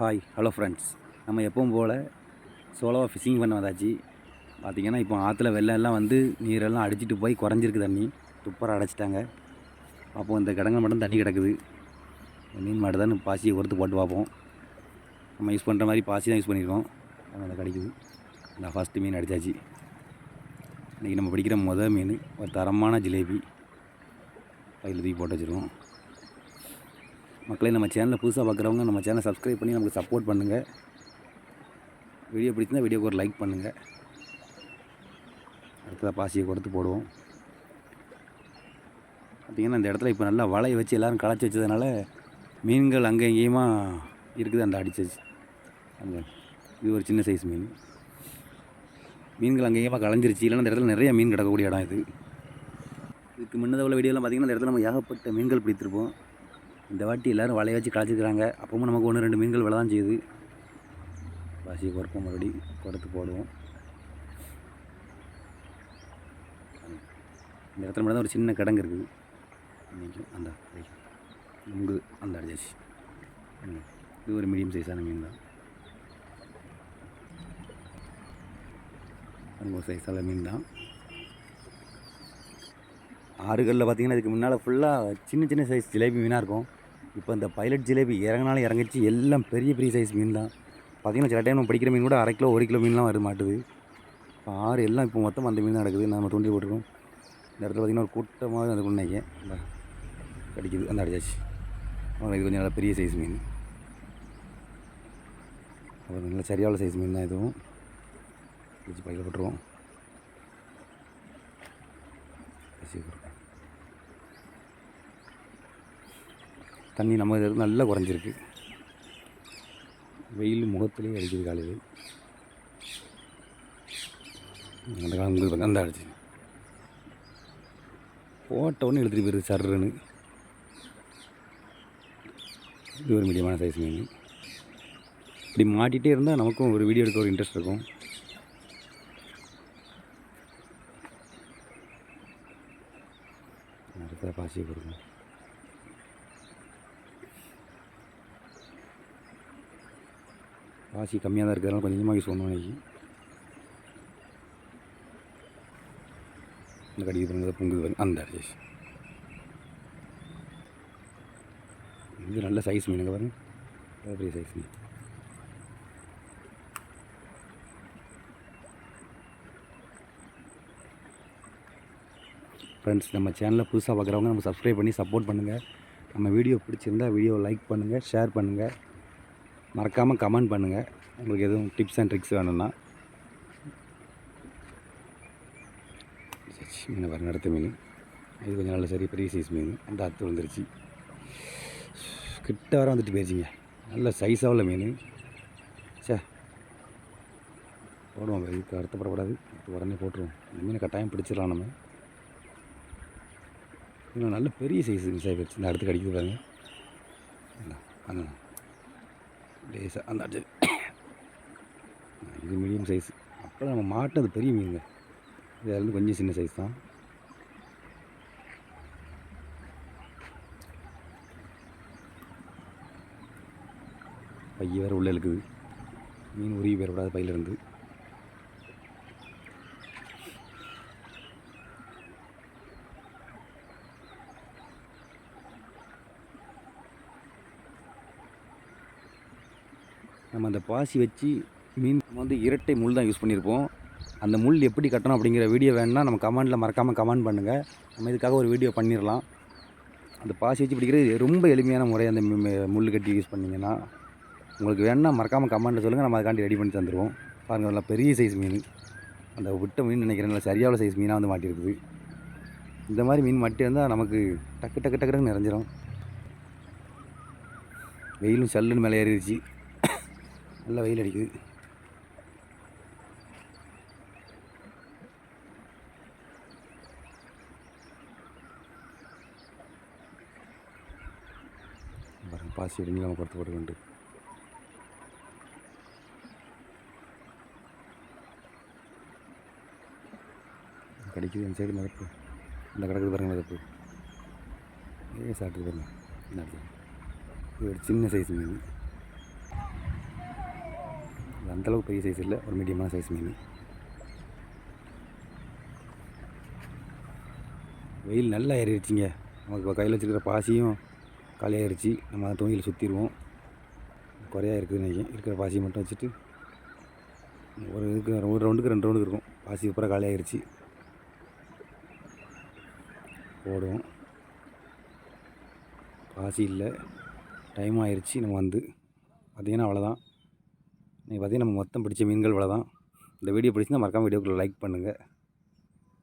Hi hello friends, நம்ம எப்பவும் போல் சோலோவாக phishing பண்ண வந்தாச்சு. பார்த்திங்கன்னா இப்போ ஆற்றுல வெள்ளம் வந்து நீரெல்லாம் அடிச்சிட்டு போய் குறைஞ்சிருக்கு, தண்ணி துப்பராக அடைச்சிட்டாங்க. அப்போது இந்த கிடங்க மட்டும் தண்ணி கிடக்குது. மீன் மாட்டுதான்னு பாசியை கொடுத்து போட்டு பார்ப்போம். நம்ம யூஸ் பண்ணுற மாதிரி பாசி தான் யூஸ் பண்ணியிருக்கோம். அதை கிடைக்குது. நான் ஃபஸ்ட்டு மீன் அடித்தாச்சு. இன்றைக்கி நம்ம பிடிக்கிற மீன் ஒரு தரமான ஜிலேபி கையில் தூக்கி போட்டு வச்சுருக்கோம். மக்களே, நம்ம சேனலை புதுசாக பார்க்குறவங்க நம்ம சேனலை சப்ஸ்கிரைப் பண்ணி நமக்கு சப்போர்ட் பண்ணுங்கள். வீடியோ பிடிச்சிருந்தால் வீடியோக்கு ஒரு லைக் பண்ணுங்கள். அடுத்ததாக பாசியை கொடுத்து போடுவோம். பார்த்திங்கன்னா இந்த இடத்துல இப்போ நல்லா வலையை வச்சு எல்லோரும் களைச்சி வச்சதுனால மீன்கள் அங்கே எங்கேயுமா இருக்குது. அந்த அடிச்சிச்சு அங்கே இது ஒரு சின்ன சைஸ் மீன்கள் அங்கேயுமா களைஞ்சிருச்சு. இல்லைன்னா இந்த இடத்துல நிறைய மீன் கிடக்கக்கூடிய இடம் இது. இதுக்கு முன்னதாக உள்ள வீடியோலாம் பார்த்திங்கன்னா இந்த இடத்துல நம்ம ஏகப்பட்ட மீன்கள் பிடித்திருப்போம். இந்த வாட்டி எல்லோரும் வலையை வச்சு களைச்சிக்கிறாங்க. அப்பவும் நமக்கு 1-2 மீன்கள் விலை தான் செய்யுது. பாசியை குறைப்போம், மறுபடி கொடுத்து போடுவோம். இந்த இடத்துல மட்டும் தான் ஒரு சின்ன கிடங்கு இருக்குது. அந்த முங்கு அந்த அடிச்சாச்சு. இது ஒரு மீடியம் சைஸான மீன் தான். ஒரு சைஸான மீன் தான். ஆறுகளில் பார்த்திங்கன்னா இதுக்கு முன்னால் ஃபுல்லாக சின்ன சின்ன சைஸ் ஜிலேபி மீனாக இருக்கும். இப்போ இந்த பைலட் ஜிலேபி இறங்கினாலும் இறங்கிச்சு. எல்லாம் பெரிய பெரிய சைஸ் மீன் தான். பார்த்திங்கன்னா சில டைம் நம்ம பிடிக்கிற மீன் கூட 1/2 கிலோ 1 கிலோ மீன்லாம் வர மாட்டுது. இப்போ ஆறு எல்லாம் இப்போ மொத்தம் அந்த மீன் தான் நடக்குது. நம்ம தூண்டி போட்டிருக்கோம். இந்த இடத்துல பார்த்திங்கன்னா ஒரு கூட்டமாக அந்த குன்னைக்கு கடிக்குது. அந்த அடிச்சாச்சு. இது கொஞ்சம் நல்லா பெரிய சைஸ் மீன். அப்புறம் நல்லா சரியான சைஸ் மீன் தான். இதுவும் வச்சு பையில் போட்டுருவோம். தண்ணி நம்ம இது நல்லா குறைஞ்சிருக்கு. வெயில் முகத்திலே அடிக்குது காலையில். அந்த காலம் அந்த அடிச்சு போட்ட உடனே எழுத்துட்டு போயிருது சர்ன்னு. இது ஒரு மீடியமான சைஸ் மீன். இப்படி மாட்டிகிட்டே இருந்தால் நமக்கும் ஒரு வீடியோ எடுக்க ஒரு இன்ட்ரெஸ்ட் இருக்கும். அடுத்த பாசியை கொடுக்கும். பாசி கம்மியாக தான் இருக்கிறதுனால கொஞ்சமாக யூஸ் பண்ணுவோம். இன்றைக்கி இந்த கடிக்கு பண்ணுறது பொங்குது அந்த அடிச்சு. இது நல்ல சைஸ் மீனுங்க பாருங்க, பெரிய சைஸ் மீன். ஃப்ரெண்ட்ஸ், நம்ம சேனலில் புதுசாக பார்க்குறவங்க நம்ம சப்ஸ்கிரைப் பண்ணி சப்போர்ட் பண்ணுங்கள். நம்ம வீடியோ பிடிச்சிருந்தால் வீடியோ லைக் பண்ணுங்கள், ஷேர் பண்ணுங்கள், மறக்காமல் கமெண்ட் பண்ணுங்கள். உங்களுக்கு எதுவும் டிப்ஸ் அண்ட் ட்ரிக்ஸ் வேணும்னா. மீனை பாருங்க, அடுத்த மீன். இது கொஞ்சம் நல்ல சரி பெரிய சைஸ் மீன். அந்த அத்து வந்துருச்சு. கிட்ட வர வந்துட்டு போயிடுச்சிங்க. நல்ல சைஸாக உள்ள மீன். சே, போடுவோம். இதுக்கு அர்த்தப்படக்கூடாது. உடனே போட்டுருவோம். இந்த மீனை கட்டாயம் பிடிச்சிடலாம் நம்ம. இன்னும் நல்ல பெரிய சைஸ் மிஸ் ஆகி போயிடுச்சு. இந்த அடுத்து கடிக்குது பாருங்க. அந்த லேசாக அந்த அடிச்சு. இது மீடியம் சைஸ். அப்போ நம்ம மாட்டினது பெரிய மீனுங்க. இதில் வந்து கொஞ்சம் சின்ன சைஸ் தான். பைய வேறு உள்ளே இருக்குது. மீன் உருகி போயிடக்கூடாது பையிலேருந்து. நம்ம அந்த பாசி வச்சு மீன் வந்து இரட்டை முள் தான் யூஸ் பண்ணியிருப்போம். அந்த முள் எப்படி கட்டணும் அப்படிங்கிற வீடியோ வேணுன்னா நம்ம கமெண்டில் மறக்காமல் கமெண்ட் பண்ணுங்கள். நம்ம இதுக்காக ஒரு வீடியோ பண்ணிடலாம். அந்த பாசி வச்சு பிடிக்கிறது ரொம்ப எளிமையான முறை. அந்த முள் கட்டி யூஸ் பண்ணிங்கன்னா உங்களுக்கு வேணுன்னா மறக்காமல் கமெண்டில் சொல்லுங்கள். நம்ம அதுக்காண்டி ரெடி பண்ணி தந்துடுவோம். பாருங்கள், நல்லா பெரிய சைஸ் மீன். அந்த விட்ட மீன் நினைக்கிறேன். நல்லா சரியான சைஸ் மீனாக வந்து மாட்டியிருக்குது. இந்த மாதிரி மீன் மாட்டி இருந்தால் நமக்கு டக்கு டக்கு டக்குன்னு நிறைஞ்சிரும். வெயிலும் சல்லுன்னு மேலே ஏறிடுச்சு. நல்லா வெயில் அடிக்குது. பாசி எடுங்க நம்ம கொடுத்து போட்டுக்கொண்டு கடிக்குது. அந்த சைடு மிதப்பு இந்த கிடக்குது பாருங்கள். மிதப்பு சாப்பிட்டு பாருங்கள். இது ஒரு சின்ன சைஸ் மீன். அந்தளவுக்கு பெரிய சைஸ் இல்லை, ஒரு மீடியமான சைஸ் மீன். வெயில் நல்லா ஏறிடுச்சிங்க. நமக்கு இப்போ கையில் வச்சுருக்கிற பாசியும் காலியாகிடுச்சு. நம்ம அந்த துணியில் சுற்றிடுவோம். குறையா இருக்குதுன்னு நினைக்கிறேன். இருக்கிற பாசியை மட்டும் வச்சுட்டு ஒரு ரவுண்டுக்கு 2 ரவுண்டுக்கு இருக்கும். பாசி அப்புறம் காலியாகிடுச்சு. போடுவோம். பாசி இல்லை, டைம் ஆயிடுச்சு. நம்ம வந்து பார்த்திங்கன்னா அவ்வளோதான். இன்றைக்கி பார்த்திங்கன்னா நம்ம மொத்தம் பிடிச்ச மீன்கள் இவ்வளோ தான். இந்த வீடியோ பிடிச்சிருந்தா மறக்காமல் வீடியோக்குள்ளே லைக் பண்ணுங்கள்.